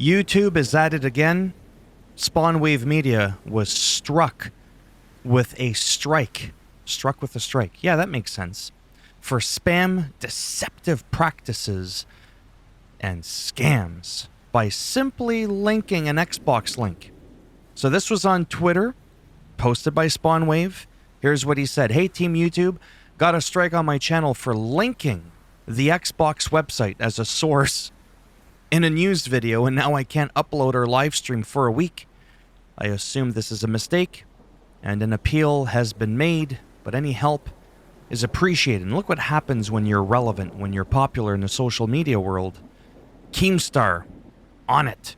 YouTube is at it again. Spawnwave Media was struck with a strike. Struck with a strike. Yeah, that makes sense. For spam, deceptive practices, and scams by simply linking an Xbox link. So this was on Twitter, posted by Spawnwave. Here's what he said. Hey, Team YouTube, got a strike on my channel for linking the Xbox website as a source in a news video, and now I can't upload or live stream for a week. I assume this is a mistake, and an appeal has been made, but any help is appreciated. And look what happens when you're relevant, when you're popular in the social media world. Keemstar, on it.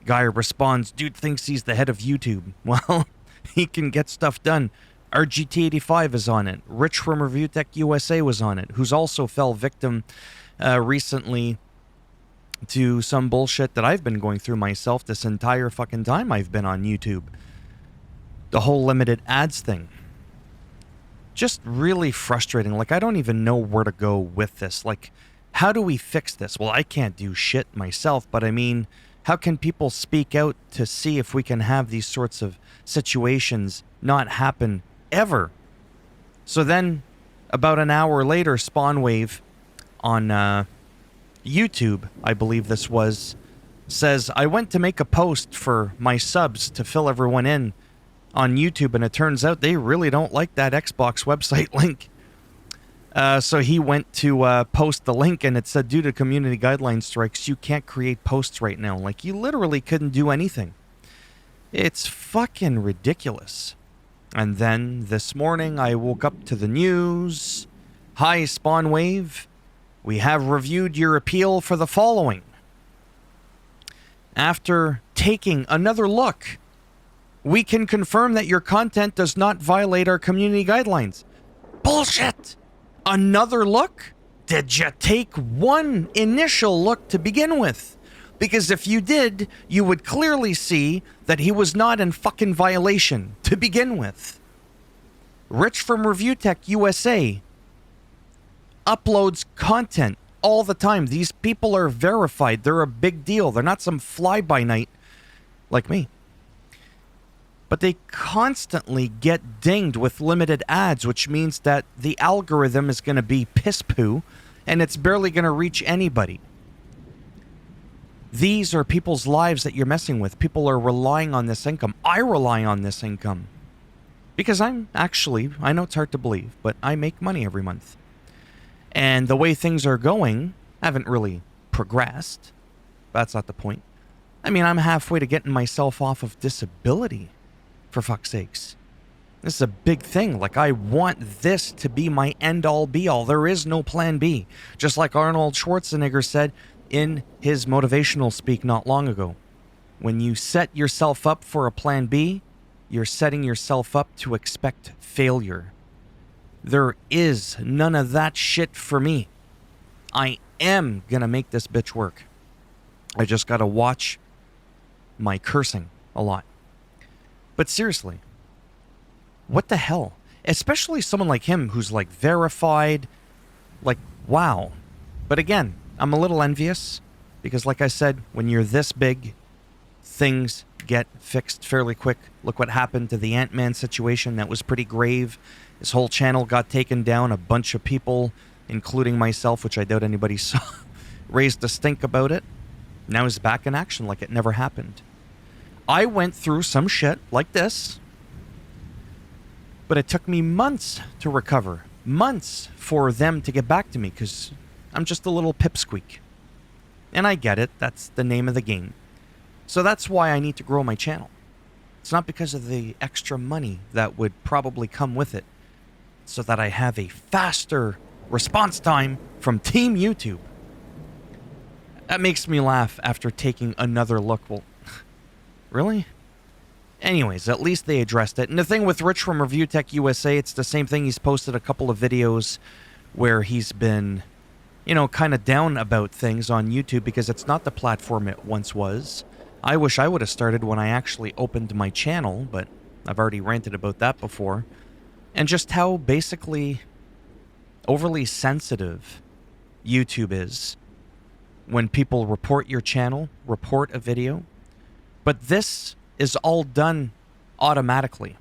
Guy responds, dude thinks he's the head of YouTube. Well, he can get stuff done. RGT85 is on it. Rich from Review Tech USA was on it, who's also fell victim recently to some bullshit that I've been going through myself this entire fucking time I've been on YouTube. The whole limited ads thing. Just really frustrating. Like, I don't even know where to go with this. Like, how do we fix this? Well, I can't do shit myself, but I mean, how can people speak out to see if we can have these sorts of situations not happen ever? So then, about an hour later, Spawnwave on YouTube, I believe this was, says, I went to make a post for my subs to fill everyone in on YouTube, and it turns out they really don't like that Xbox website link. So he went to post the link, and it said, due to community guideline strikes, you can't create posts right now. Like, you literally couldn't do anything. It's fucking ridiculous. And then this morning, I woke up to the news. Hi, Spawnwave. We have reviewed your appeal for the following. After taking another look, we can confirm that your content does not violate our community guidelines. Bullshit! Another look? Did you take one initial look to begin with? Because if you did, you would clearly see that he was not in fucking violation to begin with. Rich from Review Tech USA uploads content all the time. These people are verified. They're a big deal. They're not some fly-by-night like me. But they constantly get dinged with limited ads, which means that the algorithm is going to be piss-poo, and it's barely going to reach anybody. These are people's lives that you're messing with. People are relying on this income. I rely on this income. Because I know it's hard to believe, but I make money every month. And the way things are going, I haven't really progressed. That's not the point. I mean, I'm halfway to getting myself off of disability. For fuck's sakes. This is a big thing. Like, I want this to be my end-all be-all. There is no plan B. Just like Arnold Schwarzenegger said in his motivational speak not long ago. When you set yourself up for a plan B, you're setting yourself up to expect failure. There is none of that shit for me. I am gonna make this bitch work. I just gotta watch my cursing a lot. But seriously, what the hell? Especially someone like him who's like verified, like, wow. But again, I'm a little envious because like I said, when you're this big, things get fixed fairly quick. Look what happened to the Ant-Man situation. That was pretty grave. His whole channel got taken down. A bunch of people, including myself, which I doubt anybody saw, raised a stink about it. Now he's back in action like it never happened. I went through some shit like this, but it took me months to recover. Months for them to get back to me because I'm just a little pipsqueak. And I get it. That's the name of the game. So that's why I need to grow my channel. It's not because of the extra money that would probably come with it. So that I have a faster response time from Team YouTube. That makes me laugh after taking another look. Well, really? Anyways, at least they addressed it. And the thing with Rich from Review Tech USA, it's the same thing. He's posted a couple of videos where he's been, you know, kind of down about things on YouTube because it's not the platform it once was. I wish I would have started when I actually opened my channel, but I've already ranted about that before. And just how basically overly sensitive YouTube is when people report your channel, report a video. But this is all done automatically.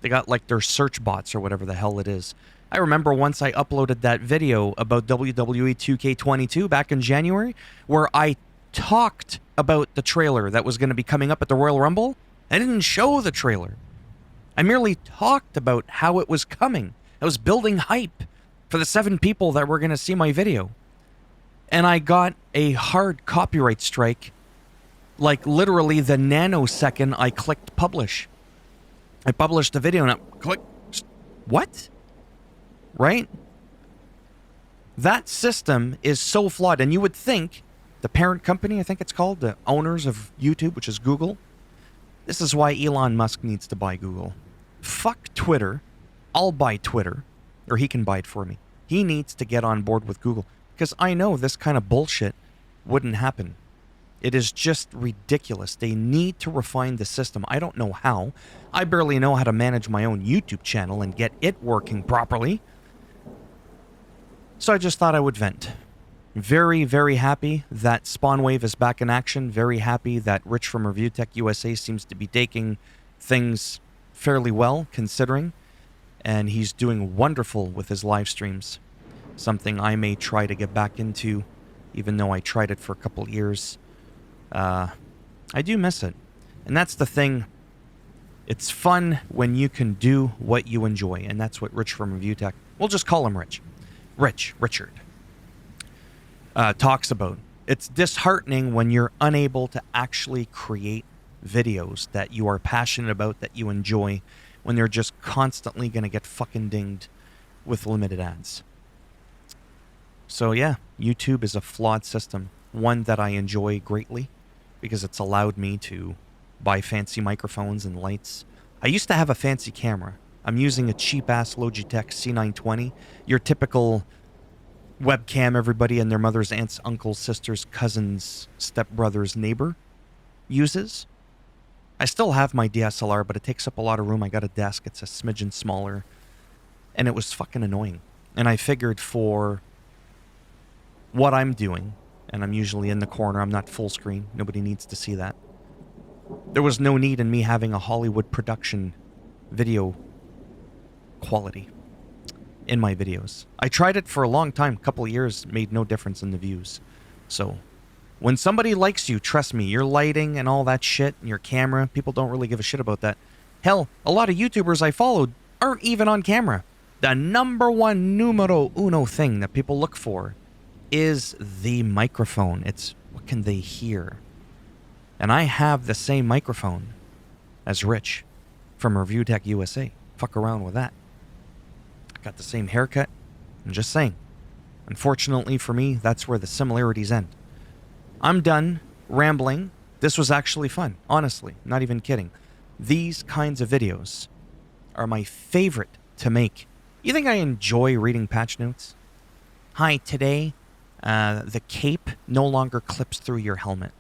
They got like their search bots or whatever the hell it is. I remember once I uploaded that video about WWE 2K22 back in January, where I talked about the trailer that was going to be coming up at the Royal Rumble. I didn't show the trailer. I merely talked about how it was coming. I was building hype for the 7 people that were going to see my video. And I got a hard copyright strike, like literally the nanosecond I clicked publish. I published the video and I clicked, what? Right? That system is so flawed. And you would think the parent company, I think it's called, the owners of YouTube, which is Google. This is why Elon Musk needs to buy Google. Fuck Twitter. I'll buy Twitter. Or he can buy it for me. He needs to get on board with Google. Because I know this kind of bullshit wouldn't happen. It is just ridiculous. They need to refine the system. I don't know how. I barely know how to manage my own YouTube channel and get it working properly. So I just thought I would vent. Very, very happy that Spawnwave is back in action. Very happy that Rich from Review Tech USA seems to be taking things fairly well, considering. And he's doing wonderful with his live streams. Something I may try to get back into, even though I tried it for a couple years. I do miss it. And that's the thing. It's fun when you can do what you enjoy. And that's what Rich from Review Tech, we'll just call him Rich. Richard. Talks about. It's disheartening when you're unable to actually create videos that you are passionate about, that you enjoy, when they're just constantly going to get fucking dinged with limited ads. So yeah, YouTube is a flawed system. One that I enjoy greatly because it's allowed me to buy fancy microphones and lights. I used to have a fancy camera. I'm using a cheap-ass Logitech C920. Your typical webcam everybody and their mother's aunts, uncles, sisters, cousins, stepbrothers, neighbor uses. I still have my DSLR, but it takes up a lot of room. I got a desk. It's a smidgen smaller. And it was fucking annoying. And I figured for what I'm doing, and I'm usually in the corner, I'm not full screen. Nobody needs to see that. There was no need in me having a Hollywood production video quality in my videos. I tried it for a long time, a couple of years, made no difference in the views. So when somebody likes you, trust me, your lighting and all that shit, and your camera, people don't really give a shit about that. Hell, a lot of YouTubers I followed aren't even on camera. The number one numero uno thing that people look for is the microphone. It's what can they hear? And I have the same microphone as Rich from Review Tech USA. Fuck around with that. I got the same haircut. I'm just saying. Unfortunately for me, that's where the similarities end. I'm done rambling. This was actually fun, honestly. Not even kidding. These kinds of videos are my favorite to make. You think I enjoy reading patch notes? Hi, today, the cape no longer clips through your helmet.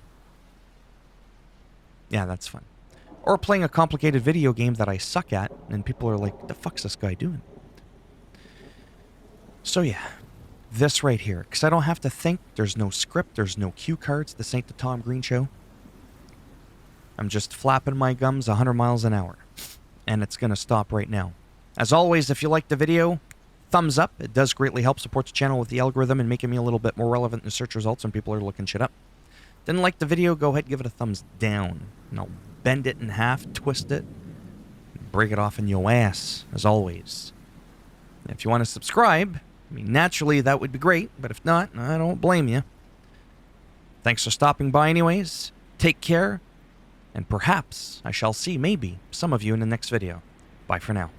Yeah, that's fun. Or playing a complicated video game that I suck at, and people are like, what the fuck's this guy doing? So yeah, this right here, because I don't have to think, there's no script, there's no cue cards, this ain't the Tom Green Show. I'm just flapping my gums 100 miles an hour, and it's going to stop right now. As always, if you liked the video, thumbs up. It does greatly help support the channel with the algorithm and making me a little bit more relevant in the search results when people are looking shit up. Didn't like the video, go ahead and give it a thumbs down. And I'll bend it in half, twist it, and break it off in your ass, as always. And if you want to subscribe, I mean, naturally that would be great, but if not, I don't blame you. Thanks for stopping by anyways. Take care, and perhaps I shall see maybe some of you in the next video. Bye for now.